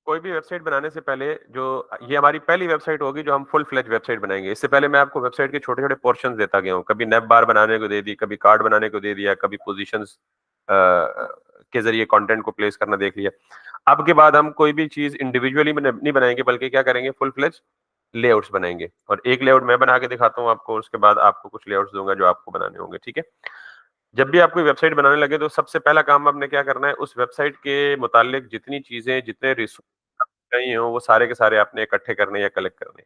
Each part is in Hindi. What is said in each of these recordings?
कोई भी वेबसाइट बनाने से पहले जो ये हमारी पहली वेबसाइट होगी जो हम फुल फ्लेज वेबसाइट बनाएँगे। इससे पहले मैं आपको वेबसाइट के छोटे-छोटे पोर्शंस देता गया हूँ। कभी नैव बार बनाने को दे दी, कभी कार्ड बनाने को दे दिया, कभी पोज़ीशंस के ज़रिए कंटेंट को प्लेस करना देख लिया। अब के बाद हम कोई भी चीज़ इंडिविजुअली नहीं बनाएँगे बल्कि क्या करेंगे फुल फ्लेज लेआउट्स बनाएँगे और एक लेआउट मैं बना के दिखाता हूँ आपको, उसके बाद आपको कुछ लेआउट्स दूँगा जो आपको बनाने होंगे, ठीक है? जब भी आप कोई वेबसाइट बनाने लगे तो सबसे पहला काम आपने क्या करना है, उस वेबसाइट के मुतालिक जितनी चीज़ें, जितने रिसोर्स चाहिए हों, वो सारे के सारे आपने इकट्ठे करने या कलेक्ट करने।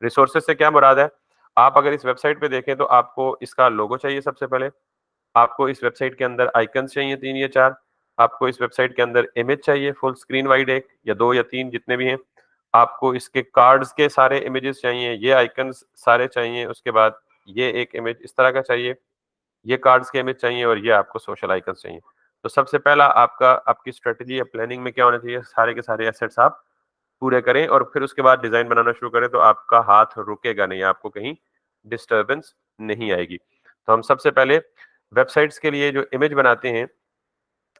रिसोर्सेज़ से क्या मुराद है? आप अगर इस वेबसाइट पे देखें तो आपको इसका लोगो चाहिए सबसे पहले, आपको इस वेबसाइट के अंदर आइकन्स चाहिए 3 या 4, आपको इस वेबसाइट के अंदर इमेज चाहिए फुल स्क्रीन वाइड 1 या 2 या 3 जितने भी हैं, आपको इसके कार्ड्स के सारे इमेजेस चाहिए, ये आइकन्स सारे चाहिए, उसके बाद ये एक इमेज इस तरह का चाहिए, ये कार्ड्स के इमेज चाहिए और ये आपको सोशल आइकन्स चाहिए। तो सबसे पहला आपकी स्ट्रेटजी या प्लानिंग में क्या होना चाहिए, सारे के सारे एसेट्स आप पूरे करें और फिर उसके बाद डिज़ाइन बनाना शुरू करें तो आपका हाथ रुकेगा नहीं, आपको कहीं डिस्टर्बेंस नहीं आएगी। तो हम सबसे पहले वेबसाइट्स के लिए जो इमेज बनाते हैं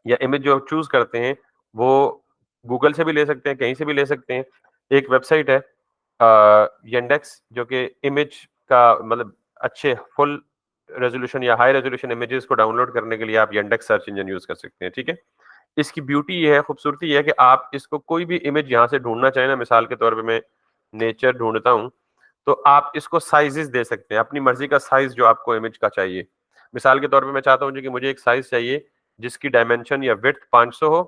या इमेज जो चूज़ करते हैं, वो गूगल से भी ले सकते हैं, कहीं से भी ले सकते हैं। एक वेबसाइट है यैंडेक्स जो कि इमेज का मतलब अच्छे फुल रेज़ोल्यूशन या हाई रेज़ोल्यूशन इमेजेस को डाउनलोड करने के लिए आप यैंडेक्स सर्च इंजन यूज़ कर सकते हैं, ठीक है? इसकी ब्यूटी ये है, खूबसूरती ये है कि आप इसको कोई भी इमेज यहाँ से ढूँढना चाहें ना, मिसाल के तौर पे मैं नेचर ढूँढता हूँ, तो आप इसको साइज़ेज़ दे सकते हैं, अपनी मर्ज़ी का साइज़ जो आपको इमेज का चाहिए। मिसाल के तौर पे मैं चाहता हूँ जी कि मुझे एक साइज़ चाहिए जिसकी डायमेंशन या विड्थ 500 हो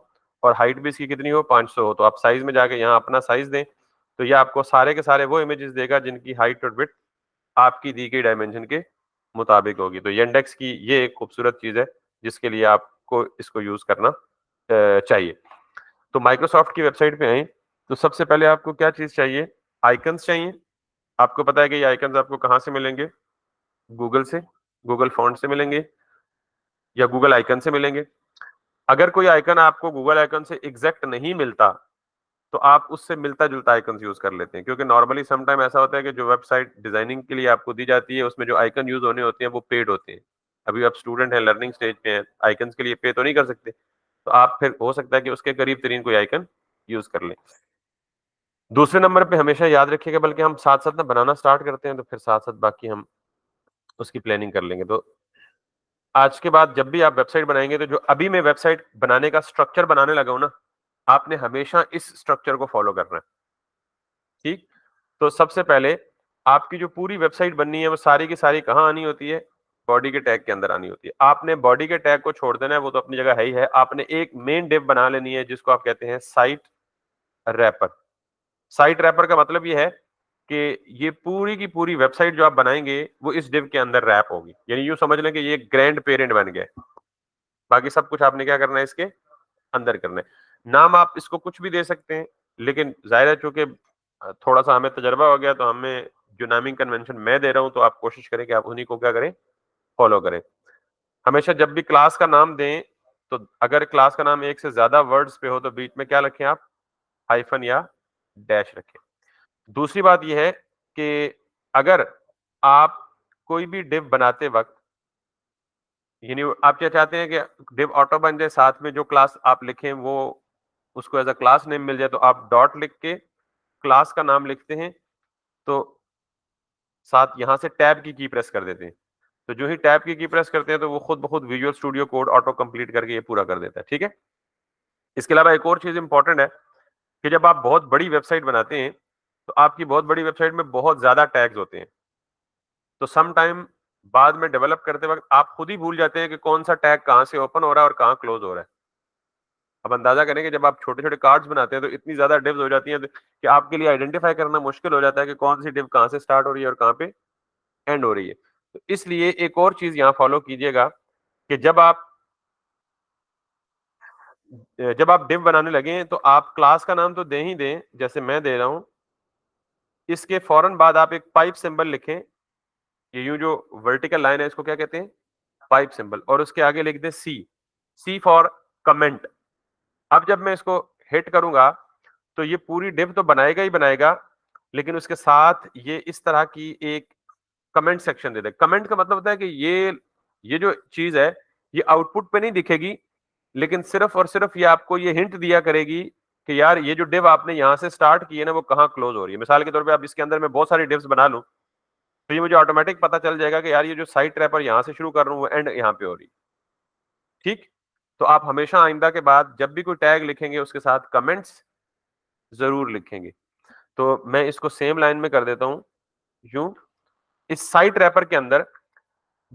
और हाइट भी इसकी कितनी हो 500 हो, तो आप साइज़ में जाके यहाँ अपना साइज़ दें, तो ये आपको सारे के सारे वो इमेजेस देगा जिनकी हाइट और विड्थ आपकी दी गई डायमेंशन के मुताबिक होगी। तो यैंडेक्स की ये एक खूबसूरत चीज़ है, जिसके लिए आपको इसको यूज़ करना चाहिए। तो माइक्रोसॉफ्ट की वेबसाइट पे आएँ, तो सबसे पहले आपको क्या चीज़ चाहिए? आइकन्स चाहिए। आपको पता है कि ये आइकन्स आपको कहाँ से मिलेंगे? गूगल से, गूगल फ़ॉन्ट से मिलेंगे या गूगल आइकन से मिलेंगे। अगर कोई आइकन आपको गूगल आइकन से एग्ज़ैक्ट नहीं मिलता, तो आप उससे मिलता-जुलता आइकन्स यूज़ कर लेते हैं क्योंकि नॉर्मली सम टाइम ऐसा होता है कि जो वेबसाइट डिज़ाइनिंग के लिए आपको दी जाती है, उसमें जो आइकन यूज़ होने होते हैं, वो पेड होते हैं। अभी आप स्टूडेंट हैं, लर्निंग स्टेज पे हैं, आइकन्स के लिए पे तो नहीं कर सकते। तो आप फिर हो सकता है कि उसके करीब-तरीन कोई आइकन यूज़ कर लें। दूसरे नंबर पे हमेशा याद रखिएगा बल्कि हम साथ-साथ ना बनाना स्टार्ट करते हैं, तो फिर साथ-साथ बाकी हम उसकी प्लानिंग कर लेंगे। तो आज के बाद जब भी आप वेबसाइट बनाएँगे, तो जो अभी मैं वेबसाइट बनाने का स्ट्रक्चर बनाने लगा हूँ ना, आपने हमेशा इस स्ट्रक्चर को फ़ॉलो करना है, ठीक? तो सबसे पहले आपकी जो पूरी वेबसाइट बननी है, वो सारी की सारी कहाँ आनी होती है? बॉडी के टैग के अंदर आनी होती है। आपने बॉडी के टैग को छोड़ देना है, वो तो अपनी जगह है ही है। आपने एक मेन डिव बना लेनी है, जिसको आप कहते हैं साइट रैपर। साइट रैपर का मतलब ये है कि ये पूरी की पूरी वेबसाइट जो आप बनाएँगे, वो इस डिव के अंदर रैप होगी। यानी यूँ समझ लें कि ये ग्रैंड पेरेंट बन गया है। बाकी सब कुछ आपने क्या करना है इसके अंदर करना है। नाम आप इसको कुछ भी दे सकते हैं, लेकिन ज़ाहिर है चूँकि थोड़ा-सा हमें तजर्बा हो गया तो हमें जो नामिंग कन्वेंशन मैं दे रहा हूँ, तो आप कोशिश करें कि आप उन्हीं को क्या करें, फ़ॉलो करें। हमेशा जब भी क्लास का नाम दें, तो अगर क्लास का नाम एक से ज़्यादा वर्ड्स पे हो, तो बीच में क्या रखें आप? हाइफ़न या डैश रखें। दूसरी बात ये है कि अगर आप कोई भी डिव बनाते वक़्त यानी आप क्या चाहते हैं कि डिव ऑटो बन जाए, साथ में जो क्लास आप लिखें वो उसको एज़ अ क्लास नेम मिल जाए, तो आप डॉट लिख के क्लास का नाम लिखते हैं, तो साथ यहाँ से टैब की प्रेस कर देते हैं। तो जो ही टैब की प्रेस करते हैं, तो वो खुद ब खुद visual studio code auto complete करके ये पूरा कर देता है, ठीक है? इसके अलावा एक और चीज़ इम्पोर्टेंट है कि जब आप बहुत बड़ी वेबसाइट बनाते हैं, तो आपकी बहुत बड़ी वेबसाइट में बहुत ज़्यादा टैग्स होते हैं। तो सम टाइम बाद में डेवलप करते वक़्त आप खुद ही भूल जाते हैं कि कौन-सा टैग कहाँ से ओपन हो रहा है और कहाँ क्लोज़ हो रहा है। अब अंदाज़ा करें कि जब आप छोटे-छोटे कार्ड्स बनाते हैं, तो इतनी ज़्यादा डिव्स हो जाती हैं कि आपके लिए आइडेंटिफ़ाई करना मुश्किल हो जाता है कि कौन-सी डिव कहाँ से स्टार्ट हो रही है और कहाँ पे एंड हो रही है। तो इसलिए एक और चीज़ यहाँ फ़ॉलो कीजिएगा कि जब आप डिव बनाने लगें, तो आप क्लास का नाम तो दें ही दें, जैसे मैं दे रहा हूँ। इसके फ़ौरन बाद आप एक पाइप सिंबल लिखें। ये यूँ जो वर्टिकल लाइन है, इसको क्या कहते हैं? पाइप सिंबल और उसके आगे लिख दें सी, सी फॉर कमेंट। अब जब मैं इसको हिट करूँगा, तो ये पूरी डिव तो बनाएगा ही बनाएगा, लेकिन उसके साथ ये इस तरह की एक कमेंट सेक्शन दे देगा। कमेंट का मतलब होता है कि ये जो चीज़ है, ये आउटपुट पे नहीं दिखेगी, लेकिन सिर्फ़ और सिर्फ़ ये आपको ये हिंट दिया करेगी कि यार ये जो div आपने यहाँ से स्टार्ट की है ना वो कहाँ क्लोज हो रही है। मिसाल के तौर पे आप इसके अंदर मैं बहुत सारी divs बना लूं तो ये मुझे ऑटोमेटिक पता चल जाएगा कि यार ये जो साइट रैपर यहाँ से शुरू कर रहा हूँ वो एंड यहाँ पे हो रही है। ठीक, तो आप हमेशा आइंदा के बाद जब भी कोई टैग लिखेंगे उसके साथ कमेंट्स जरूर लिखेंगे। तो मैं इसको सेम लाइन में कर देता हूँ यूं। इस साइट रैपर के अंदर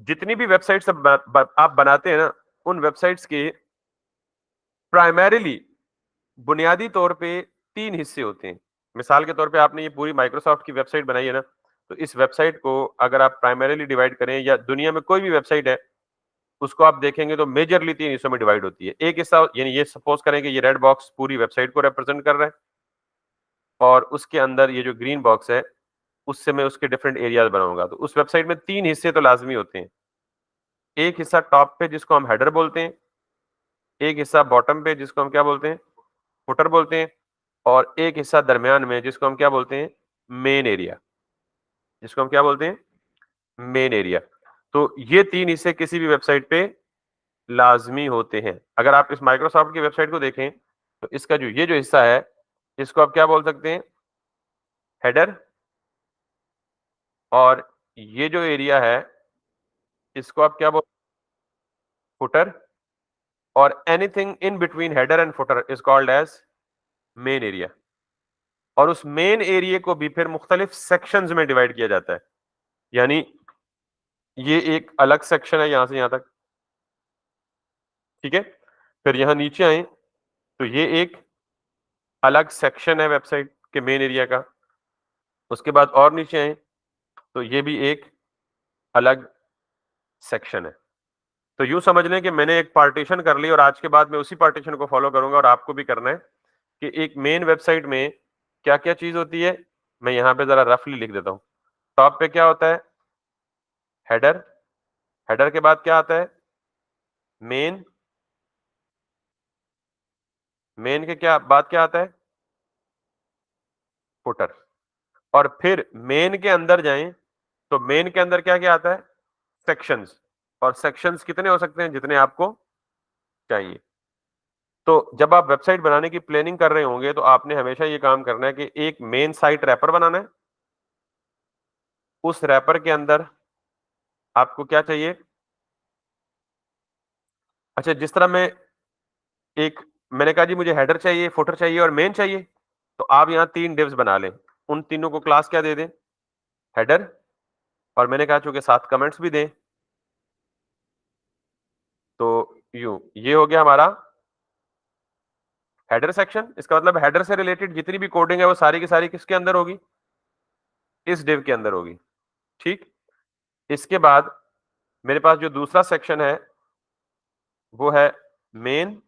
जितनी भी वेबसाइट्स आप बनाते हैं ना उन वेबसाइट्स के प्राइमरीली बुनियादी तौर पे 3 हिस्से होते हैं। मिसाल के तौर पे आपने ये पूरी माइक्रोसॉफ्ट की वेबसाइट बनाई है ना, तो इस वेबसाइट को अगर आप प्राइमरीली डिवाइड करें या दुनिया में कोई भी वेबसाइट है, उसको आप देखेंगे तो मेजरली 3 हिस्सों में डिवाइड होती है। एक हिस्सा यानी ये सपोज करें कि ये रेड बॉक्स पूरी वेबसाइट को रिप्रेजेंट कर रहा है और उसके अंदर ये जो ग्रीन बॉक्स है, उससे मैं उसके डिफरेंट एरियाज बनाऊंगा। तो उस वेबसाइट में 3 हिस्से तो लाजमी होते हैं। एक हिस्सा टॉप पे जिसको हम हेडर बोलते हैं, एक हिस्सा बॉटम पे जिसको हम क्या बोलते हैं, फुटर बोलते हैं, और एक हिस्सा दरमियान में जिसको हम क्या बोलते हैं, मेन एरिया, जिसको हम क्या बोलते हैं, मेन एरिया। तो ये 3 हिस्से किसी भी वेबसाइट पे लाजमी होते हैं। अगर आप इस माइक्रोसॉफ्ट की वेबसाइट को देखें तो इसका जो ये जो हिस्सा है इसको आप क्या बोल सकते हैं, हेडर, और ये जो एरिया है इसको आप क्या बोल, फुटर, और anything in between header and footer is called as main area. और उस मेन एरिया को भी फिर मुख्तलिफ सेक्शंस में डिवाइड किया जाता है। यानी ये एक अलग सेक्शन है यहां से यहां तक, ठीक है। फिर यहां नीचे आए तो ये एक अलग सेक्शन है वेबसाइट के मेन एरिया का। उसके बाद और नीचे आए तो ये भी एक अलग सेक्शन है। तो यूं समझ लें कि मैंने एक पार्टीशन कर ली और आज के बाद मैं उसी पार्टीशन को फॉलो करूंगा और आपको भी करना है कि एक मेन वेबसाइट में क्या क्या चीज होती है। मैं यहां पे जरा रफली लिख देता हूं। टॉप पे क्या होता है, हेडर, हेडर के बाद क्या आता है, मेन, मेन के क्या बाद क्या आता है, फुटर। और फिर मेन के अंदर जाएं तो मेन के अंदर क्या क्या आता है, सेक्शंस। और सेक्शंस कितने हो सकते हैं, जितने आपको चाहिए। तो जब आप वेबसाइट बनाने की प्लानिंग कर रहे होंगे तो आपने हमेशा ये काम करना है कि एक मेन साइट रैपर बनाना है। उस रैपर के अंदर आपको क्या चाहिए, अच्छा जिस तरह मैं एक, मैंने कहा जी मुझे हेडर चाहिए, फुटर चाहिए और मेन चाहिए, तो आप यहाँ 3 डिव्स बना लें। उन तीनों को क्लास क्या दे दें, हेडर, और मैंने कहा चूंकि साथ कमेंट्स भी दें। तो यूं ये हो गया हमारा हेडर सेक्शन। इसका मतलब हेडर से रिलेटेड जितनी भी कोडिंग है वो सारी की सारी किसके अंदर होगी, इस डिव के अंदर होगी। ठीक, इसके बाद मेरे पास जो दूसरा सेक्शन है वो है मेन,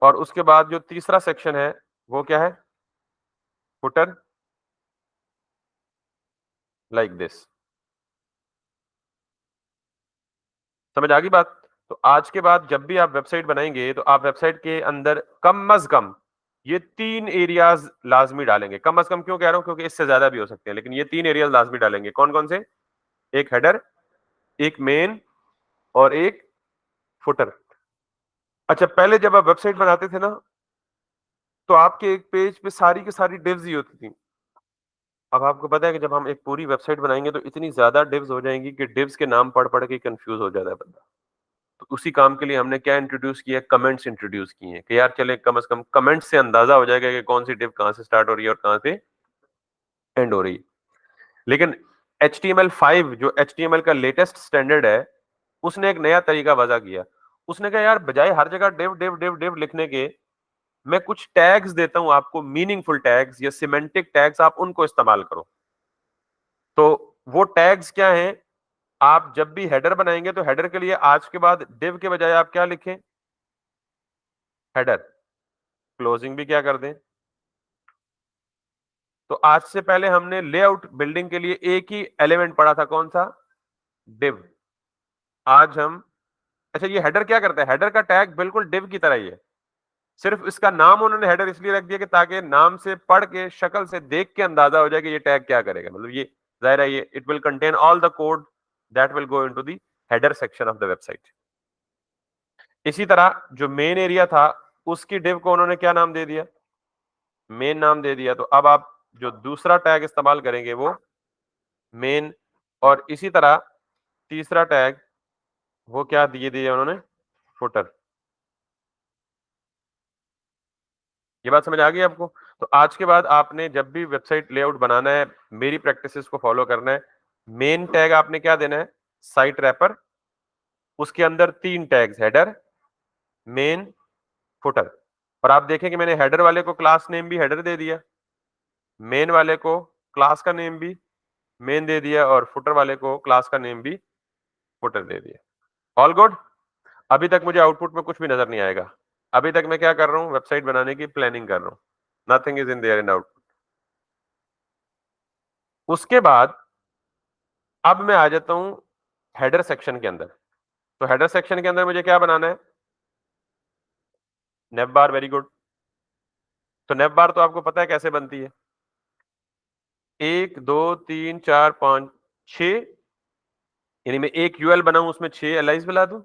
और उसके बाद जो तीसरा सेक्शन है वो क्या है, फुटर, लाइक दिस। समझ आ गई बात। तो आज के बाद जब भी आप वेबसाइट बनाएंगे तो आप वेबसाइट के अंदर कम अज कम ये 3 एरियाज लाजमी डालेंगे। कम अज कम क्यों कह रहा हूं, क्योंकि इससे ज्यादा भी हो सकते हैं, लेकिन ये 3 एरियाज लाजमी डालेंगे। कौन कौन से, एक हेडर, एक मेन, और एक फुटर। अच्छा पहले जब आप वेबसाइट बनाते थे ना तो आपके एक पेज पे सारी की सारी डिव्स ही होती थी। अब आपको पता है कि जब हम एक पूरी वेबसाइट बनाएंगे तो इतनी ज्यादा डिव्स हो जाएंगी कि डिव्स के नाम पढ़ पढ़ के कंफ्यूज हो जाता है बंदा। तो उसी काम के लिए हमने क्या इंट्रोड्यूस किया, कमेंट्स इंट्रोड्यूस किए हैं कि यार चले कम से कम कमेंट से अंदाजा हो जाएगा कि कौन सी डिव कहां से स्टार्ट हो रही है और कहां से एंड हो रही है। लेकिन HTML5 जो HTML का लेटेस्ट स्टैंडर्ड है, उसने एक नया तरीका वजह किया। उसने कहा यार बजाय हर जगह डिव डिव डिव डिव लिखने के, मैं कुछ टैग्स देता हूं आपको, मीनिंगफुल टैग्स या सिमेंटिक टैग्स, आप उनको इस्तेमाल करो। तो वो टैग्स क्या हैं, आप जब भी हेडर बनाएंगे तो हेडर के लिए आज के बाद डिव के बजाय आप क्या लिखें, हेडर। क्लोजिंग भी क्या कर दें। तो आज से पहले हमने लेआउट बिल्डिंग के लिए एक ही एलिमेंट पढ़ा था, कौन सा, डिव। आज हम, अच्छा ये हेडर क्या करता है, हेडर का टैग बिल्कुल डिव की तरह ही है। सिर्फ इसका नाम उन्होंने हेडर इसलिए रख दिया कि ताकि नाम से पढ़ के, शक्ल से देख के अंदाजा हो जाए कि ये टैग क्या करेगा। मतलब ये जाहिर है ये it will contain all the code that will go into the header section of the website. इसी तरह जो मेन एरिया था उसकी div को उन्होंने क्या नाम दे दिया, मेन नाम दे दिया। तो अब आप जो दूसरा टैग इस्तेमाल करेंगे वो मेन, और इसी तरह तीसरा टैग वो क्या दिए दिए उन्होंने, फुटर। ये बात समझ आ गई आपको? तो आज के बाद आपने जब भी वेबसाइट लेआउट बनाना है, मेरी प्रैक्टिसेस को फॉलो करना है। मेन टैग आपने क्या देना है, साइट रैपर, उसके अंदर 3 टैग्स, हेडर, मेन, फुटर। और आप देखें कि मैंने हेडर वाले को क्लास नेम भी हेडर दे दिया, मेन वाले को क्लास का नेम भी मेन दे दिया, और फुटर वाले को क्लास का नेम भी फुटर दे दिया। All good? अभी तक मुझे आउटपुट में कुछ भी नजर नहीं आएगा। अभी तक मैं क्या कर रहा हूँ, वेबसाइट बनाने की प्लानिंग कर रहा हूँ। Nothing is in there in output. उसके बाद अब मैं आ जाता हूँ हेडर सेक्शन के अंदर। तो हेडर सेक्शन के अंदर मुझे क्या बनाना है, नेव बार। Very good. तो नेव बार तो आपको पता है कैसे बनती है, 1 2 3 4 5 6, यानी मैं एक यूएल बनाऊं उसमें 6 एलाइज मिला दूं,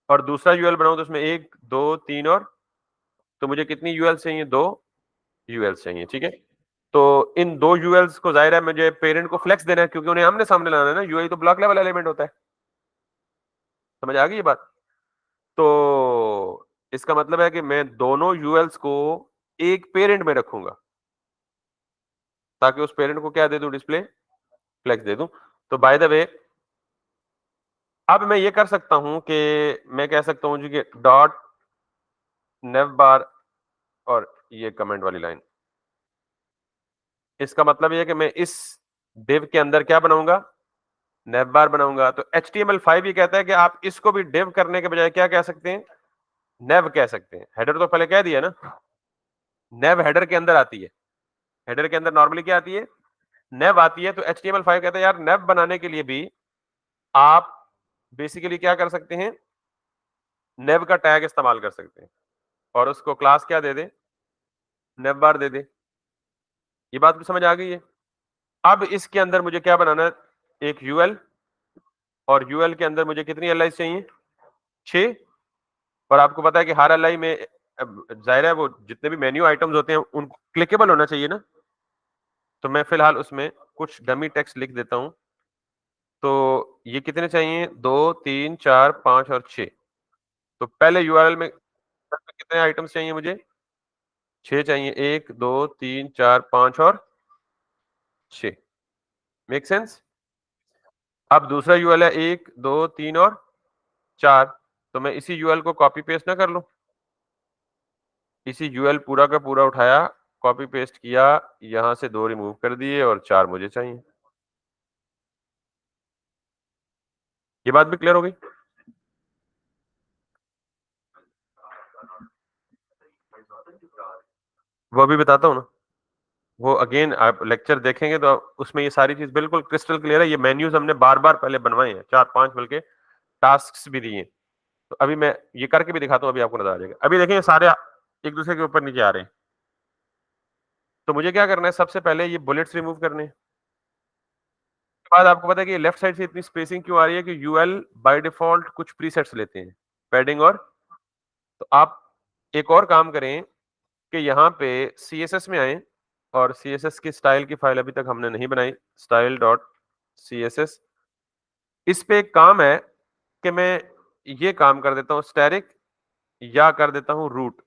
और दूसरा यूएल बनाऊं तो उसमें 1 2 3 और, तो मुझे कितनी यूएल चाहिए, 2 यूएल चाहिए। ठीक है, तो इन 2 यूएल्स को जाहिर है मुझे पेरेंट को फ्लेक्स देना है, क्योंकि उन्हें आमने सामने लाना है ना, यूआई तो ब्लॉक लेवल एलिमेंट होता है। समझ आ गई ये बात? तो इसका मतलब है कि मैं दोनों यूएल्स को एक पेरेंट में रखूंगा, ताकि उस पेरेंट को क्या दे दूं, डिस्प्ले फ्लेक्स दे दूं। तो बाय द वे अब मैं ये कर सकता हूं कि मैं कह सकता हूं जी कि डॉट नेव बार, और ये कमेंट वाली लाइन, इसका मतलब ये है कि मैं इस डिव के अंदर क्या बनाऊंगा, नेव बार बनाऊंगा। तो HTML5 ये कहता है कि आप इसको भी डिव करने के बजाय क्या कह सकते हैं, नेव कह सकते हैं। हेडर तो पहले कह दिया ना, नेव हेडर के अंदर आती है। हेडर के अंदर नॉर्मली क्या आती है, नेव आती है। तो HTML5 कहता है यार नेव बनाने के लिए भी आप बेसिकली क्या कर सकते हैं, नेव का टैग इस्तेमाल कर सकते हैं, और उसको क्लास क्या दे दे, नेव बार दे दे। ये बात भी समझ आ गई है? अब इसके अंदर मुझे क्या बनाना है, एक यूएल, और यूएल के अंदर मुझे कितनी एलआई चाहिए, 6। और आपको पता है कि हर एलआई में जाहिर है वो जितने भी मेन्यू आइटम्स होते हैं उनको क्लिकेबल होना चाहिए ना। तो मैं फिलहाल उसमें कुछ डमी टेक्स्ट लिख देता हूं। तो ये कितने चाहिए, 2 3 4 5 और 6। तो पहले यूआरएल में कितने आइटम्स चाहिए मुझे, 6 चाहिए, 1 2 3 4 5 और 6। Make sense? अब दूसरा यूएल है 1 2 3 और 4। तो मैं इसी यूएल को कॉपी पेस्ट ना कर लूं, इसी यूएल पूरा का पूरा उठाया, कॉपी पेस्ट किया, यहां से 2 रिमूव कर दिए, और 4 मुझे चाहिए। ये बात भी क्लियर हो गई? वो अभी बताता हूँ ना। वो अगेन आप लेक्चर देखेंगे तो उसमें ये सारी चीज बिल्कुल क्रिस्टल क्लियर है। ये मेन्यूज हमने बार बार पहले बनवाए हैं, 4 5 बल्कि टास्क भी दिए। तो अभी मैं ये करके भी दिखाता हूँ, अभी आपको नजर आ जाएगा। अभी देखें सारे एक दूसरे के ऊपर नीचे आ रहे हैं। तो मुझे क्या करना है, सबसे पहले ये बुलेट्स रिमूव करने हैं। उसके बाद आपको पता है कि लेफ्ट साइड से इतनी स्पेसिंग क्यों आ रही है, कि यूएल बाय डिफॉल्ट कुछ प्रीसेट्स लेते हैं, पैडिंग और। तो आप एक और काम करें कि यहाँ पे CSS में आए, और CSS की स्टाइल की फाइल अभी तक हमने नहीं बनाई, स्टाइल डॉट CSS। इस पे एक काम है कि मैं ये काम कर देता हूँ स्टैटिक, या कर देता हूँ रूट।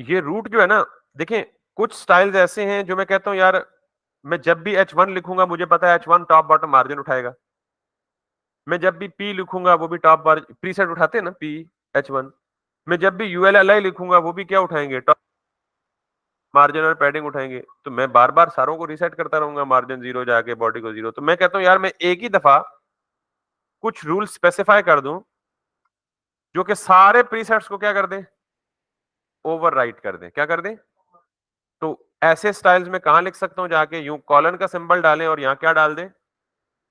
ये रूट जो है ना, देखें कुछ स्टाइल्स ऐसे हैं जो मैं कहता हूँ यार, मैं जब भी H1 लिखूंगा मुझे पता है H1 टॉप बॉटम मार्जिन उठाएगा। मैं जब भी P लिखूंगा वो भी टॉप प्रीसेट उठाते हैं ना, P H1। मैं जब भी ULLI लिखूंगा वो भी क्या उठाएंगे, टॉप मार्जिन और पैडिंग उठाएंगे। तो मैं बार बार सारों को रीसेट करता रहूंगा, मार्जिन 0 जाके बॉडी को 0। तो मैं कहता हूँ यार मैं एक ही दफा कुछ रूल स्पेसिफाई कर दूं जो कि सारे प्रीसेट्स को क्या कर दें, ओवरराइट कर दें। क्या कर दें? तो ऐसे स्टाइल्स में कहां लिख सकता हूं, जाके यूं कॉलन का सिंबल डालें और यहां क्या डाल दें,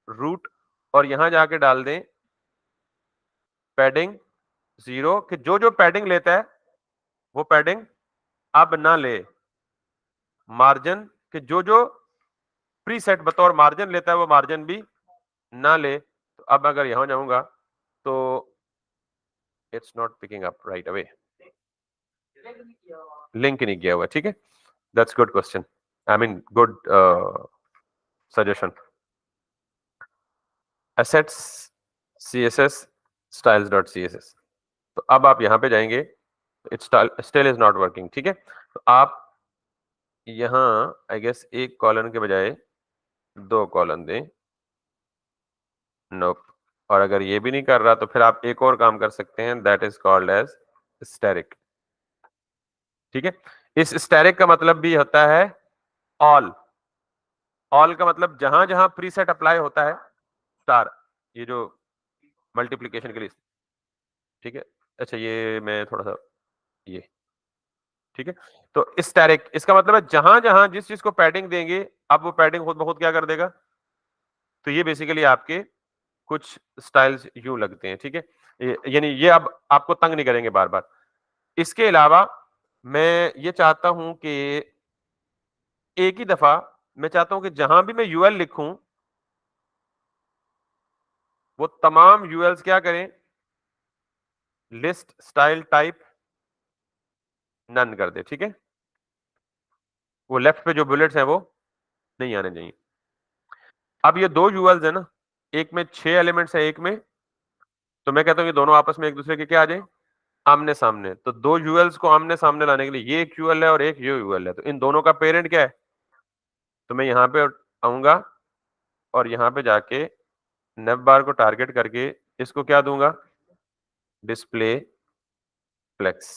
रूट, और यहां जाके डाल दें पैडिंग 0, कि जो जो पैडिंग लेता है वो पैडिंग अब ना ले। मार्जिन कि जो प्रीसेट बतौर मार्जिन लेता है वो मार्जिन भी ना ले। तो अब अगर यहां जाऊंगा तो it's not picking up right away, link नहीं किया हुआ। ठीक है, that's good question, I mean good suggestion. assets css styles dot css। तो अब आप यहां पे जाएंगे, it's still is not working. ठीक है, तो आप यहां आई गेस एक कॉलन के बजाय दो कॉलन दें। नोप। और अगर ये भी नहीं कर रहा तो फिर आप एक और काम कर सकते हैं, that is called as static. ठीक है, इस स्टैटिक का मतलब भी होता है ऑल। ऑल का मतलब जहां जहां प्रीसेट अप्लाई होता है स्टार, ये जो मल्टीप्लिकेशन के लिए। ठीक है, अच्छा ये मैं थोड़ा सा ये, ठीक है, तो स्टैटिक इसका मतलब है जहां जहां जिस चीज को पैडिंग देंगे अब वो पैडिंग खुद ब खुद क्या कर देगा। तो ये बेसिकली आपके कुछ स्टाइल्स यूं लगते हैं। ठीक है, यानी ये अब आपको तंग नहीं करेंगे बार बार। इसके अलावा मैं ये चाहता हूं कि एक ही दफा मैं चाहता हूं कि जहां भी मैं यूएल लिखूं वो तमाम यूएल्स क्या करें, लिस्ट स्टाइल टाइप नन कर दे। ठीक है, वो लेफ्ट पे जो बुलेट्स हैं वो नहीं आने चाहिए। अब ये दो यूएल्स है ना, एक में 6 एलिमेंट्स है, एक में, तो मैं कहता हूं ये दोनों आपस में एक दूसरे के क्या आ जाए, आमने सामने। तो दो यूएल्स को आमने सामने लाने के लिए ये एक यूएल है और एक ये यूएल है, तो इन दोनों का पेरेंट क्या है। तो मैं यहाँ पे आऊंगा और यहाँ पे जाके नेव बार को टारगेट करके इसको क्या दूंगा, डिस्प्ले फ्लेक्स।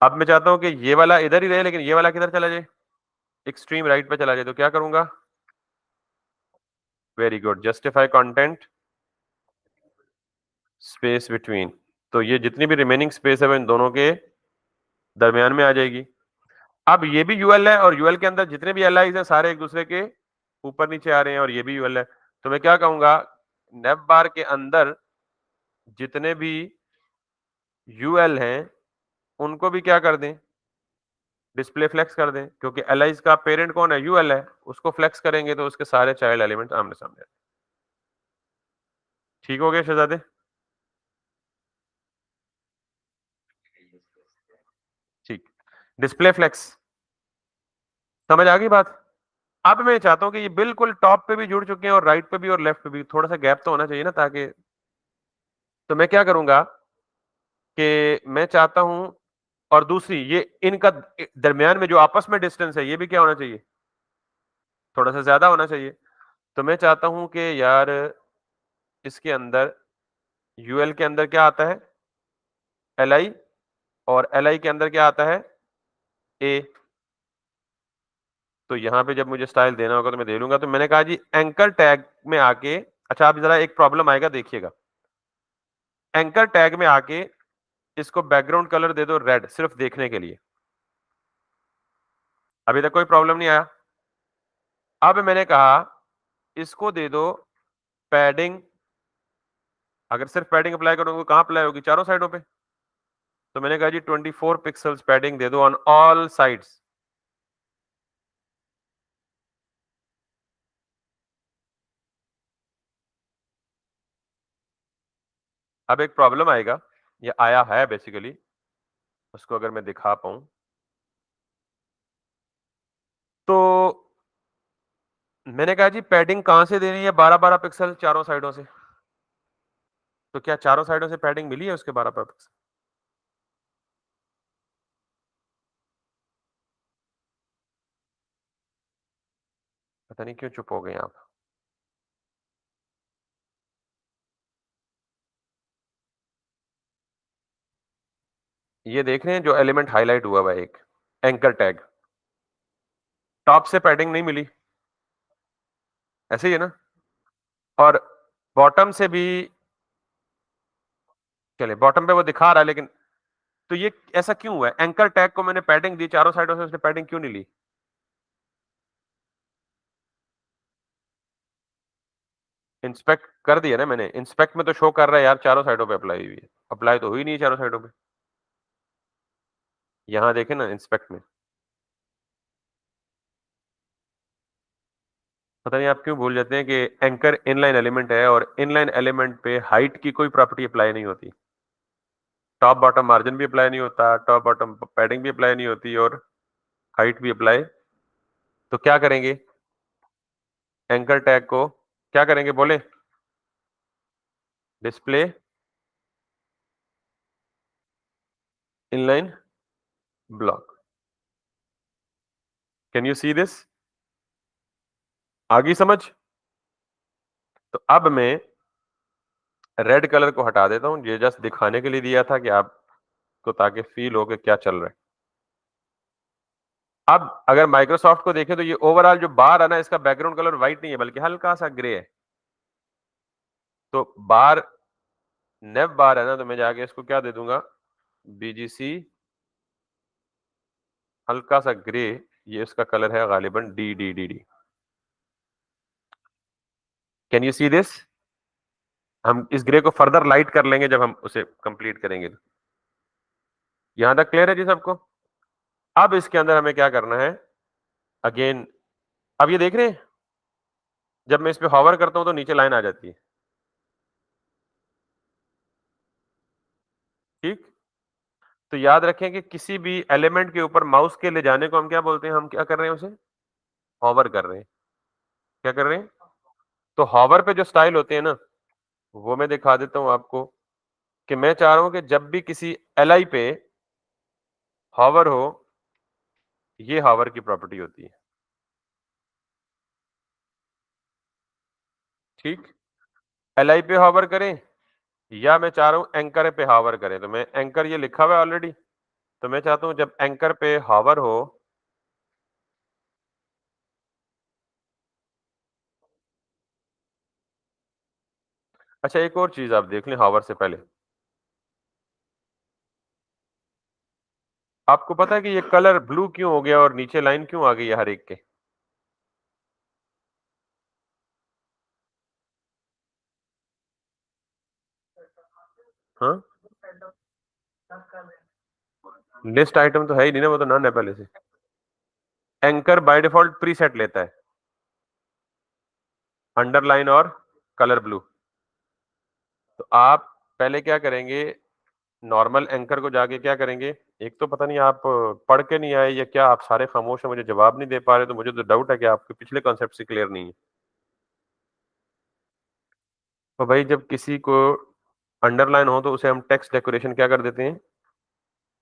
अब मैं चाहता हूं कि ये वाला इधर ही रहे लेकिन ये वाला किधर चला जाए, एक्सट्रीम राइट पे चला जाए। तो क्या करूंगा, very good, justify content space between. तो ये जितनी भी रिमेनिंग स्पेस है वो इन दोनों के दरमियान में आ जाएगी। अब ये भी यूएल है और यूएल के अंदर जितने भी एलाइज हैं सारे एक दूसरे के ऊपर नीचे आ रहे हैं और ये भी यूएल है। तो मैं क्या कहूंगा, नेव बार के अंदर जितने भी यूएल हैं उनको भी क्या कर दें, डिस्प्ले फ्लेक्स कर दें, क्योंकि एलाइज का पेरेंट कौन है, यूएल है। उसको फ्लेक्स करेंगे तो उसके सारे चाइल्ड एलिमेंट आमने सामने। ठीक हो गया शहजादे। ठीक, डिस्प्ले फ्लेक्स समझ आ गई बात। अब मैं चाहता हूं कि ये बिल्कुल टॉप पे भी जुड़ चुके हैं और राइट पे भी और लेफ्ट पे भी, थोड़ा सा गैप तो होना चाहिए ना ताकि। तो मैं क्या करूंगा कि मैं चाहता हूं, और दूसरी ये इनका दरमियान में जो आपस में डिस्टेंस है ये भी क्या होना चाहिए, थोड़ा सा ज्यादा होना चाहिए। तो मैं चाहता हूं कि यार इसके अंदर यूएल के अंदर क्या आता है, एल आई, और एल आई के अंदर क्या आता है, ए। तो यहां पे जब मुझे स्टाइल देना होगा तो मैं दे लूंगा। तो मैंने कहा जी एंकर टैग में आके, अच्छा आप जरा एक प्रॉब्लम आएगा देखिएगा, एंकर टैग में आके इसको बैकग्राउंड कलर दे दो रेड, सिर्फ देखने के लिए। अभी तक कोई प्रॉब्लम नहीं आया। अब मैंने कहा इसको दे दो पैडिंग, अगर सिर्फ पैडिंग अप्लाई करोगे तो कहां अप्लाई होगी, चारों साइडों पे। तो मैंने कहा जी 24 पिक्सल्स पैडिंग दे दो ऑन ऑल साइड्स। अब एक प्रॉब्लम आएगा, ये आया है बेसिकली, उसको अगर मैं दिखा पाऊं तो मैंने कहा जी पैडिंग कहां से देनी है, 12-12 पिक्सल चारों साइडों से। तो क्या चारों साइडों से पैडिंग मिली है उसके 12-12 पिक्सल। पता नहीं क्यों चुप हो गए आप। ये देख रहे हैं जो एलिमेंट हाईलाइट हुआ हुआ है, एक एंकर टैग, टॉप से पैडिंग नहीं मिली, ऐसे ही है ना। और बॉटम से भी, चले बॉटम पे वो दिखा रहा है लेकिन, तो ये ऐसा क्यों हुआ है, एंकर टैग को मैंने पैडिंग दी चारों साइडों से, उसने पैडिंग क्यों नहीं ली। इंस्पेक्ट कर दिया ना मैंने, इंस्पेक्ट में तो शो कर रहा है यार चारों साइडों पे अप्लाई हुई है, अप्लाई तो हुई नहीं है चारों साइडों पे। यहां देखे ना इंस्पेक्ट में, पता नहीं आप क्यों भूल जाते हैं कि एंकर इनलाइन एलिमेंट है और इनलाइन एलिमेंट पे हाइट की कोई प्रॉपर्टी अप्लाई नहीं होती। टॉप बॉटम मार्जिन भी अप्लाई नहीं होता, टॉप बॉटम पैडिंग भी अप्लाई नहीं होती और हाइट भी अप्लाई। तो क्या करेंगे? एंकर टैग को क्या करेंगे बोले? Display inline block. Can you see this? आ गई समझ? तो अब मैं रेड कलर को हटा देता हूं, ये जस्ट दिखाने के लिए दिया था कि आपको ताकि फील हो कि क्या चल रहा है। अब अगर माइक्रोसॉफ्ट को देखें तो ये ओवरऑल जो बार है ना, इसका बैकग्राउंड कलर व्हाइट नहीं है बल्कि हल्का सा ग्रे है। तो बार नेव बार है ना, तो मैं जाके इसको क्या दे दूंगा? बीजीसी हल्का सा ग्रे। ये इसका कलर है गालिबन D D D D. Can you see this? हम इस ग्रे को फर्दर लाइट कर लेंगे जब हम उसे कंप्लीट करेंगे। यहां तक क्लियर है जी सबको? अब इसके अंदर हमें क्या करना है? अगेन, अब ये देख रहे हैं, जब मैं इस पे हॉवर करता हूं तो नीचे लाइन आ जाती है। ठीक। तो याद रखें कि किसी भी एलिमेंट के ऊपर माउस के ले जाने को हम क्या बोलते हैं? हम क्या कर रहे हैं? उसे हॉवर कर रहे हैं। क्या कर रहे हैं? तो हॉवर पे जो स्टाइल होते हैं ना, वो मैं दिखा देता हूं आपको कि मैं चाह रहा हूं कि जब भी किसी एलआई पे हॉवर हो, ये हॉवर की प्रॉपर्टी होती है। ठीक। एलआई पे हॉवर करें या मैं चाह रहा हूं एंकर पे हॉवर करें, तो मैं एंकर ये लिखा हुआ है ऑलरेडी, तो मैं चाहता हूं जब एंकर पे हॉवर हो। अच्छा, एक और चीज आप देख लें हॉवर से पहले। आपको पता है कि ये कलर ब्लू क्यों हो गया और नीचे लाइन क्यों आ गई है हर एक के? हाँ, लिस्ट आइटम तो है ही नहीं ना, वो तो नन है पहले से। एंकर बाय डिफॉल्ट प्रीसेट लेता है अंडरलाइन और कलर ब्लू। तो आप पहले क्या करेंगे? नॉर्मल एंकर को जाके क्या करेंगे? एक तो पता नहीं आप पढ़ के नहीं आए या क्या, आप सारे खामोश हैं, मुझे जवाब नहीं दे पा रहे, तो मुझे तो डाउट है कि आपके पिछले कॉन्सेप्ट से क्लियर नहीं है। तो भाई जब किसी को अंडरलाइन हो तो उसे हम टेक्स्ट डेकोरेशन क्या कर देते हैं?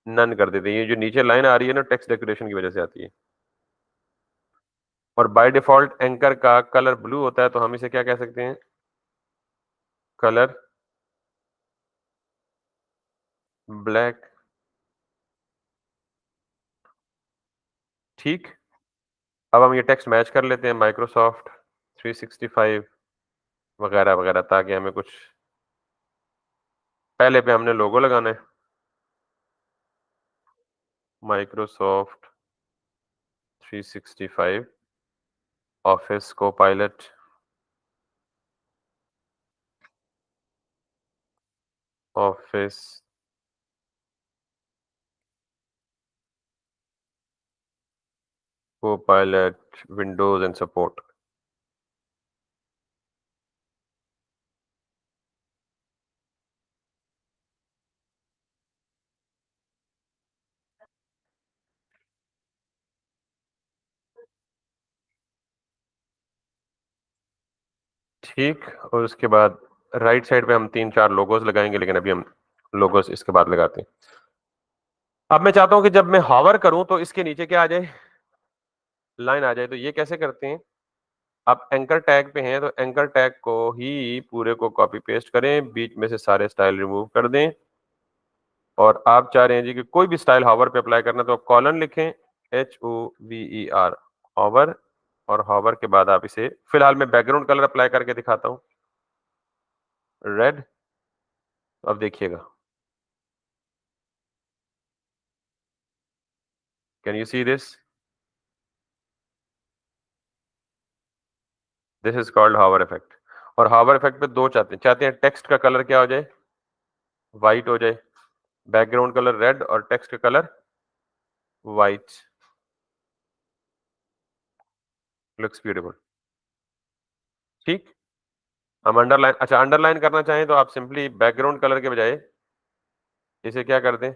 नन कर देते हैं। ये जो नीचे लाइन आ रही है ना, टेक्स्ट डेकोरेशन की वजह से आती है। और बाय डिफॉल्ट एंकर का कलर ब्लू होता है, तो हम इसे क्या कह सकते हैं? Colour black. ठीक। अब हम ये टेक्स्ट मैच कर लेते हैं माइक्रोसॉफ्ट 365 वगैरह वगैरह, ताकि हमें कुछ पहले पे हमने लोगो लगाना है। माइक्रोसॉफ्ट 365 ऑफिस को पायलट ऑफिस को पायलट विंडोज एंड सपोर्ट। ठीक। और उसके बाद राइट साइड पे हम 3-4 लोगोस लगाएंगे, लेकिन अभी हम लोगोस इसके बाद लगाते हैं। अब मैं चाहता हूं कि जब मैं हॉवर करूं तो इसके नीचे क्या आ जाए? लाइन आ जाए। तो ये कैसे करते हैं? आप एंकर टैग पे हैं तो एंकर टैग को ही पूरे को कॉपी पेस्ट करें, बीच में से सारे स्टाइल रिमूव कर दें। और आप चाह रहे हैं जी कि कोई भी स्टाइल हॉवर पे अप्लाई करना, तो आप कॉलन लिखें, HOVER हॉवर। और हॉवर के बाद आप इसे, फिलहाल मैं बैकग्राउंड कलर अप्लाई करके दिखाता हूं, रेड। अब देखिएगा, can you see this? This is called hover effect. और हॉवर इफेक्ट पे दो चाहते हैं टेक्स्ट का कलर क्या हो जाए? व्हाइट हो जाए। बैकग्राउंड कलर रेड और टेक्स्ट का कलर व्हाइट। Looks beautiful. ठीक? हम अंडरलाइन, अच्छा अंडरलाइन करना चाहें तो आप सिंपली बैकग्राउंड कलर के बजाय इसे क्या कर दें,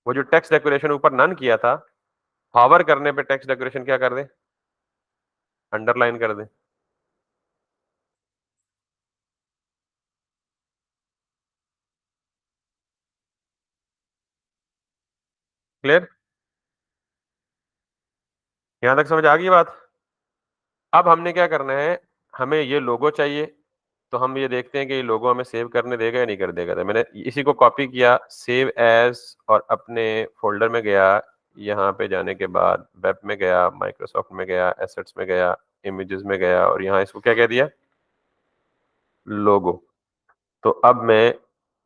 वो जो टेक्स्ट डेकोरेशन ऊपर नन किया था, हॉवर करने पे टेक्स्ट डेकोरेशन क्या कर दें, अंडरलाइन कर दें। क्लियर? यहां तक समझ आ गई बात? अब हमने क्या करना है, हमें ये लोगो चाहिए, तो हम ये देखते हैं कि ये लोगो हमें सेव करने देगा या नहीं कर देगा। तो मैंने इसी को कॉपी किया, सेव एज, और अपने फ़ोल्डर में गया, यहाँ पे जाने के बाद वेब में गया, माइक्रोसॉफ्ट में गया, एसेट्स में गया, इमेजेस में गया, और यहाँ इसको क्या कह दिया, लोगो। तो अब मैं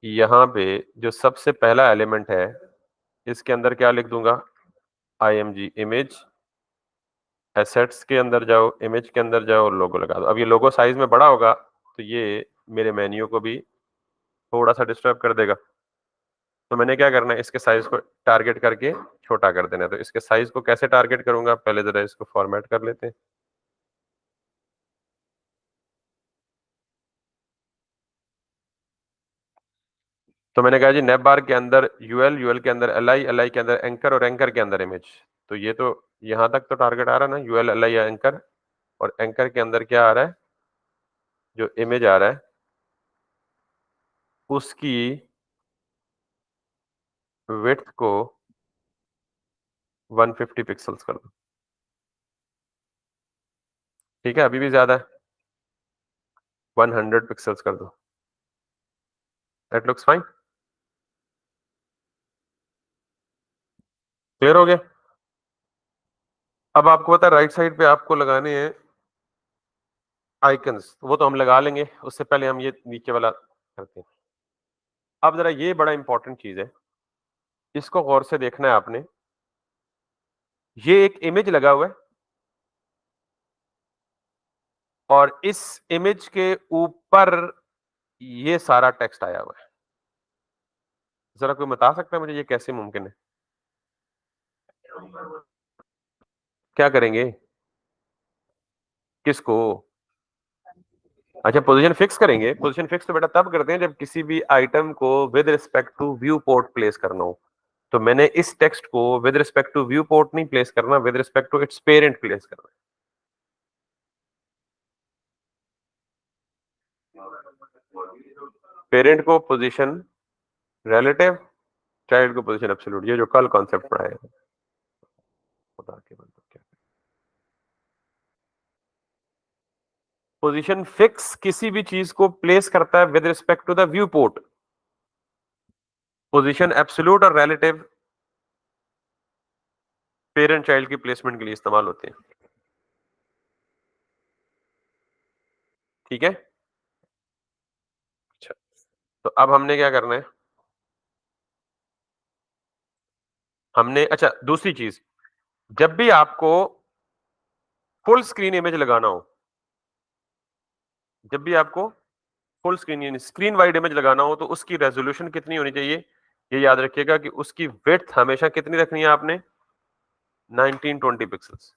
यहाँ पे जो सबसे पहला एलिमेंट है, इसके अंदर क्या लिख दूंगा, आईएमजी इमेज, एसेट्स के अंदर जाओ, इमेज के अंदर जाओ और लोगो लगा दो। अब ये लोगो साइज में बड़ा होगा तो ये मेरे मेन्यू को भी थोड़ा सा डिस्टर्ब कर देगा। तो मैंने क्या करना है, इसके साइज को टारगेट करके छोटा कर देना है। तो इसके साइज को कैसे टारगेट करूंगा, पहले जरा इसको फॉर्मेट कर लेते हैं। तो मैंने कहा जी नेप बार के अंदर यूएल, यूएल के अंदर एल आई, एल आई के अंदर एंकर, और एंकर के अंदर इमेज। तो ये तो यहाँ तक तो टारगेट आ रहा है ना, यूएल, एल आई या एंकर, और एंकर के अंदर क्या आ रहा है, जो इमेज आ रहा है उसकी विड्थ को 150 पिक्सल्स कर दो। ठीक है, अभी भी ज्यादा है, 100 पिक्सल्स कर दो। That looks fine. क्लियर हो गया? अब आपको पता है राइट साइड पे आपको लगाने हैं आइकन्स, वो तो हम लगा लेंगे, उससे पहले हम ये नीचे वाला करते हैं। अब जरा ये बड़ा इंपॉर्टेंट चीज है, इसको गौर से देखना है आपने। ये एक इमेज लगा हुआ है और इस इमेज के ऊपर ये सारा टेक्स्ट आया हुआ है। जरा कोई बता सकता है मुझे ये कैसे मुमकिन है? क्या करेंगे? किसको? अच्छा, पोजीशन फिक्स करेंगे। पोजीशन फिक्स तो बेटा तब करते हैं जब किसी भी आइटम को with respect to view port place करना हो। तो मैंने इस टेक्स्ट को with respect to view port नहीं प्लेस करना, with respect to its parent place करना है। पेरेंट को पोजीशन रिलेटिव, चाइल्ड को पोजीशन एब्सोल्यूट, ये जो कल कॉन्सेप्ट पढ़ाया है। खुदा के बंदे, क्या पोजीशन फिक्स किसी भी चीज को प्लेस करता है with respect to the view port. Position absolute और रिलेटिव पेरेंट चाइल्ड की प्लेसमेंट के लिए इस्तेमाल होते हैं। ठीक है, अच्छा। तो अब हमने क्या करना है, हमने, अच्छा दूसरी चीज, जब भी आपको फुल स्क्रीन इमेज लगाना हो, जब भी आपको फुल स्क्रीन यानी स्क्रीन वाइड इमेज लगाना हो, तो उसकी रेजोल्यूशन कितनी होनी चाहिए, ये याद रखिएगा कि उसकी विड्थ हमेशा कितनी रखनी है आपने, 1920 पिक्सल्स।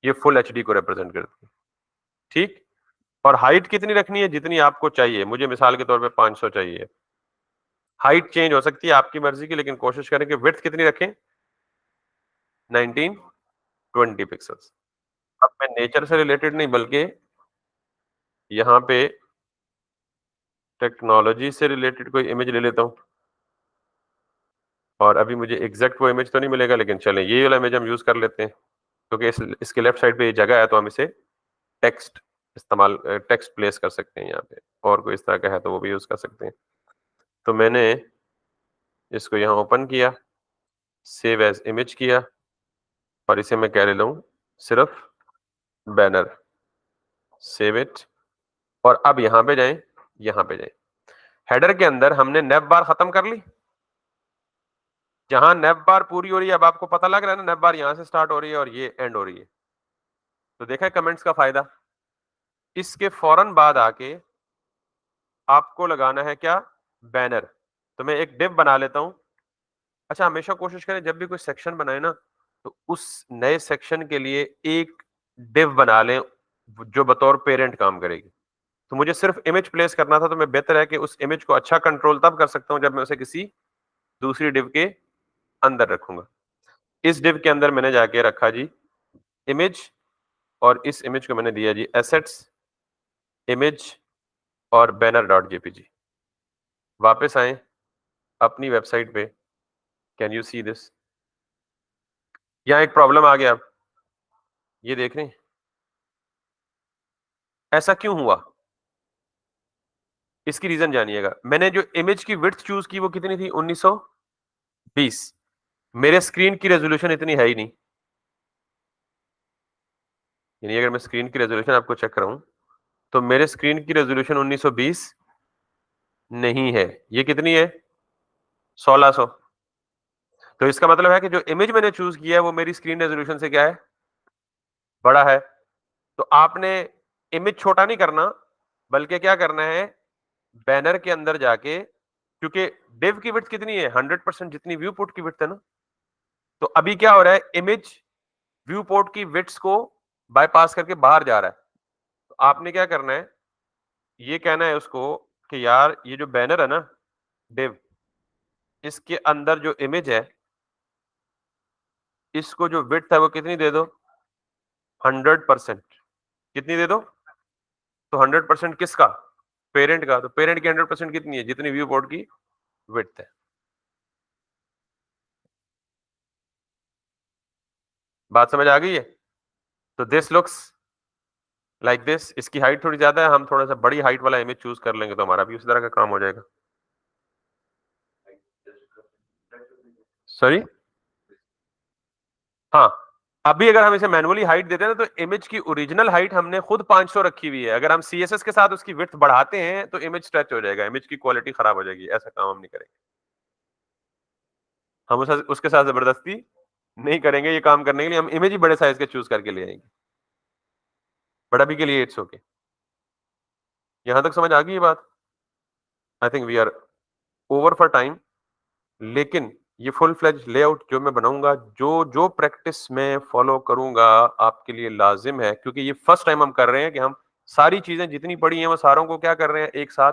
ये फुल एचडी को रिप्रेजेंट करती है। ठीक, और हाइट कितनी रखनी है, जितनी आपको चाहिए। मुझे मिसाल के तौर पे 500 चाहिए। हाइट चेंज हो सकती है आपकी मर्जी की, लेकिन कोशिश करें कि विड्थ कितनी रखें, 1920 पिक्सल्स। अब मैं नेचर से रिलेटेड नहीं बल्कि यहाँ पे टेक्नोलॉजी से रिलेटेड कोई इमेज ले लेता हूँ। और अभी मुझे एग्जैक्ट वो इमेज तो नहीं मिलेगा, लेकिन चलें ये वाला इमेज हम यूज कर लेते हैं, क्योंकि इसके लेफ्ट साइड पे ये जगह है, तो हम इसे टेक्स्ट इस्तेमाल, टेक्स्ट प्लेस कर सकते हैं यहाँ पे। और कोई इस तरह का है तो वो भी यूज कर सकते हैं। तो मैंने इसको यहाँ ओपन किया, सेव एज इमेज किया, और इसे मैं क्या ले लूँ, सिर्फ बैनर, सेव इट। और अब यहाँ पे जाएं, यहाँ पे जाएं, हेडर के अंदर हमने नेव बार खत्म कर ली। जहां नेव बार पूरी हो रही है, अब आपको पता लग रहा है ना, नेव बार यहाँ से स्टार्ट हो रही है और ये एंड हो रही है। तो देखा है कमेंट्स का फायदा। इसके फौरन बाद आके आपको लगाना है क्या, बैनर। तो मैं एक डिव बना लेता हूं। अच्छा, हमेशा कोशिश करें जब भी कोई सेक्शन बनाए ना, तो उस नए सेक्शन के लिए एक डिव बना लें जो बतौर पेरेंट काम करेगी। तो मुझे सिर्फ इमेज प्लेस करना था, तो मैं बेहतर है कि उस इमेज को अच्छा कंट्रोल तब कर सकता हूं जब मैं उसे किसी दूसरी डिव के अंदर रखूंगा। इस डिव के अंदर मैंने जाके रखा जी इमेज, और इस इमेज को मैंने दिया जी एसेट्स इमेज और बैनर डॉट जेपीजी। वापस आए अपनी वेबसाइट पे, कैन यू सी दिस? यहाँ एक प्रॉब्लम आ गया, आप ये देख रहे हैं, ऐसा क्यों हुआ? इसकी रीजन जानिएगा। मैंने जो इमेज की विड्थ चूज की वो कितनी थी? 1920। मेरे स्क्रीन की रेजोल्यूशन इतनी है ही नहीं, यानी अगर मैं स्क्रीन की रेजोल्यूशन आपको चेक कराऊं तो मेरे स्क्रीन की रेजोल्यूशन 1920 नहीं है। ये कितनी है? 1600। तो इसका मतलब है कि जो इमेज मैंने चूज किया है वो मेरी स्क्रीन रेजोल्यूशन से क्या है? बड़ा है। तो आपने इमेज छोटा नहीं करना, बल्कि क्या करना है, बैनर के अंदर जाके, क्योंकि डिव की विड्थ कितनी है? 100% जितनी व्यू पोर्ट की विड्थ है ना। तो अभी क्या हो रहा है, इमेज व्यू पोर्ट की विड्थ को बाईपास करके बाहर जा रहा है। तो आपने क्या करना है, ये कहना है उसको कि यार ये जो बैनर है ना डिव, इसके अंदर जो इमेज है, इसको जो विड्थ है वो कितनी दे दो? 100%। कितनी दे दो? तो 100% किसका? पेरेंट का। तो पेरेंट की 100% कितनी है? जितनी व्यू पोर्ट की विड्थ है। बात समझ आ गई है? तो दिस लुक्स लाइक दिस। इसकी हाइट थोड़ी ज्यादा है, हम थोड़ा सा बड़ी हाइट वाला इमेज चूज कर लेंगे तो हमारा भी उसी तरह का काम हो जाएगा। सॉरी, हाँ, अभी अगर हम इसे मैनुअली हाइट देते हैं ना, तो इमेज की ओरिजिनल हाइट हमने खुद 500 रखी हुई है। अगर हम सीएसएस के साथ उसकी विड्थ बढ़ाते हैं तो इमेज स्ट्रेच हो जाएगा, इमेज की क्वालिटी खराब हो जाएगी। ऐसा काम हम नहीं करेंगे, हम उसके साथ जबरदस्ती नहीं करेंगे। ये काम करने के लिए हम इमेज ही बड़े साइज के चूज करके ले आएंगे, बट अभी के लिए इट्स ओके। यहां तक समझ आ गई ये बात? I think we are over for time. लेकिन ये फुल फ्लेज लेआउट जो मैं बनाऊंगा, जो जो प्रैक्टिस मैं फॉलो करूंगा, आपके लिए लाजिम है, क्योंकि ये फर्स्ट टाइम हम कर रहे हैं कि हम सारी चीजें जितनी पड़ी हैं वो सारों को क्या कर रहे हैं, एक साथ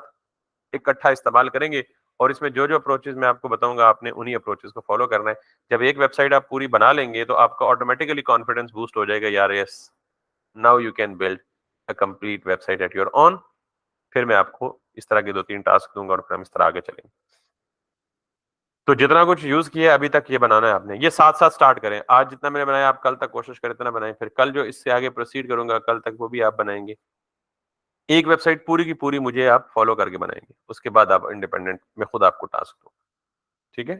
इकट्ठा इस्तेमाल करेंगे। और इसमें जो जो अप्रोचेस मैं आपको बताऊंगा, आपने उन्हीं अप्रोचेस को फॉलो करना है। जब एक वेबसाइट आप पूरी बना लेंगे तो आपका ऑटोमेटिकली कॉन्फिडेंस बूस्ट हो जाएगा, यार yes, now you can build a complete website at your own. फिर मैं आपको इस तरह के 2-3 टास्क दूंगा और फिर हम इस तरह आगे चलेंगे। तो जितना कुछ यूज किया है अभी तक, ये बनाना है आपने। ये साथ साथ स्टार्ट करें। आज जितना मैंने बनाया आप कल तक कोशिश करें इतना बनाएं, फिर कल जो इससे आगे प्रोसीड करूंगा कल तक वो भी आप बनाएंगे। एक वेबसाइट पूरी की पूरी मुझे आप फॉलो करके बनाएंगे, उसके बाद आप इंडिपेंडेंट, मैं खुद आपको टास्क दूँ। ठीक है,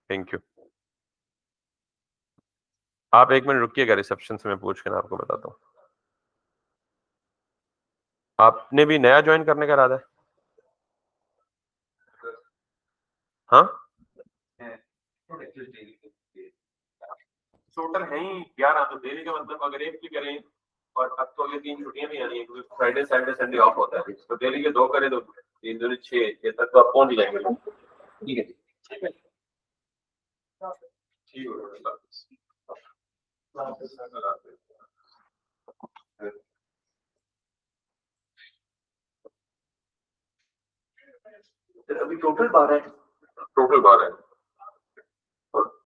थैंक यू। आप 1 मिनट रुकिएगा, रिसेप्शन से मैं पूछ के ना आपको बताता हूँ। आपने भी नया ज्वाइन करने का इरादा है? हाँ, टोटल है ही 11। तो डेली का मतलब अगर एक भी करें, और अब तो अगले 3 छुट्टियां भी आनी है क्योंकि फ्राइडे सैटरडे संडे ऑफ होता है, तो डेली के 2 करें तो 3 दूनी 6, 6 तक तो आप पहुंच ही जाएंगे। ठीक है, ठीक है, ठीक है। अभी टोटल 12 है। टोटल 12 है।